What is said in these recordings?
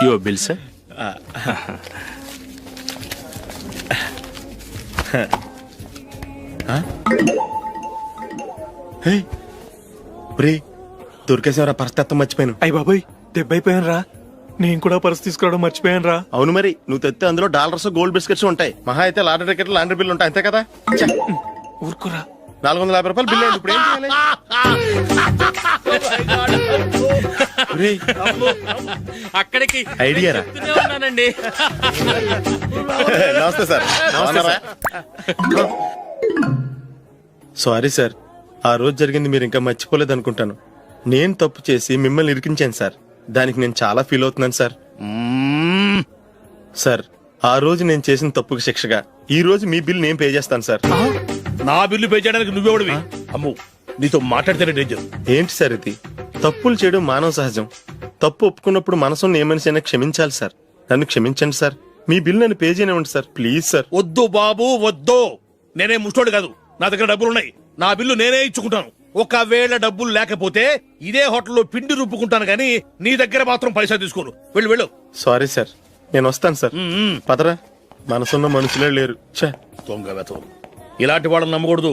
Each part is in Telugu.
Your bill sir. దొరికేసేవరా పరిస్థితి మర్చిపోయాను. అయ్య బాబాయ్ దెబ్బైపోయాను రా. నేను కూడా పర్స్ తీసుకురావడం మర్చిపోయాను రా. అవును మరి నువ్వు తెస్తే అందులో డాలర్స్ గోల్డ్ బిస్కెట్స్ ఉంటాయి. మహా అయితే లాటరీ టికెట్ లాండ్రీ బిల్లు ఉంటాయి అంతే కదా. ఊరుకురా. 450 రూపాయలు బిల్లు అయింది. ఇప్పుడు ఏం చేయాలి? ఒరేయ్, అక్కడికి ఐడియా రా. ఉన్నానండి. నమస్తే సార్. సారీ సార్, ఆ రోజు జరిగింది మీరు ఇంకా మర్చిపోలేదు అనుకుంటాను. నేను తప్పు చేసి మిమ్మల్ని ఇరికించాను సార్. దానికి నేను చాలా ఫీల్ అవుతున్నాను సార్. సార్, ఆ రోజు నేను చేసిన తప్పుకి శిక్షగా ఈ రోజు మీ బిల్ నేను పే చేస్తాను సార్. నా బిల్లు పే చేయడానికి నువ్వెవడివి? అమ్ము, నీతో మాట్లాడితేనే డేంజర్. ఏంటి సార్ ఇది? తప్పులు చేయడం మానవ సహజం. తప్పు ఒప్పుకున్నప్పుడు మనసుని ఏ మనిషి అయినా క్షమించాలి సార్. నన్ను క్షమించండి సార్. మీ బిల్ నన్ను పే చేయనివ్వండి సార్, ప్లీజ్ సార్. వద్దు బాబు వద్దు. నేనే ముష్టోడు కాదు, నా దగ్గర డబ్బులున్నాయి. నా బిల్లు నేనే ఇచ్చుకుంటాను. ఒకవేళ డబ్బులు లేకపోతే ఇదే హోటల్లో పిండి రుబ్బుకుంటాను కానీ నీ దగ్గర మాత్రం పైసా తీసుకోను. వెళ్ళు వెళ్ళు. సారీ సార్, నేను వస్తాను సార్. పదరా, మనసున్న మనుషులే లేరు. దొంగ వెతవు. ఇలాంటి వాళ్ళని నమ్మకూడదు.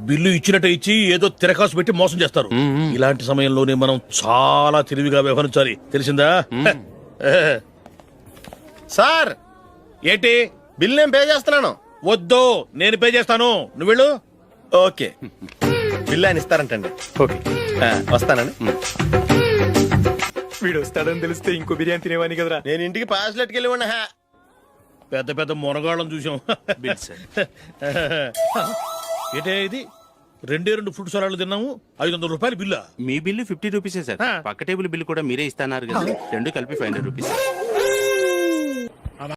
బిల్లు ఇచ్చినట్టు ఇచ్చి ఏదో తిరకాసు పెట్టి మోసం చేస్తారు. ఇలాంటి సమయంలోనే మనం చాలా తెలివిగా వ్యవహరించాలి, తెలిసిందా? సార్, ఏంటి? బిల్ నేను పే చేస్తున్నాను. వద్దు, నేను పే చేస్తాను. నువ్వు వెళ్ళు. ఓకే, బిల్ ఆయన ఇస్తారంటండి. ఓకే, వస్తానండి. వీడు వస్తాడని తెలిస్తే ఇంకో బిర్యానీ తినేవాని కదరా. నేను ఇంటికి పాస్లెట్కి వెళ్ళి ఉన్నా. పెద్ద పెద్ద మునగాళ్ళం చూసాం. Bill sir. ఏంటే ఇది? 2 ఫ్రూట్ సలాడ్లు తిన్నాము, 500 రూపాయలు బిల్లా? మీ బిల్లు 50 రూపీసే సార్. పక్క టేబుల్ బిల్లు కూడా మీరే ఇస్తాన్నారు కదా, రెండు కలిపి 500 రూపీస్.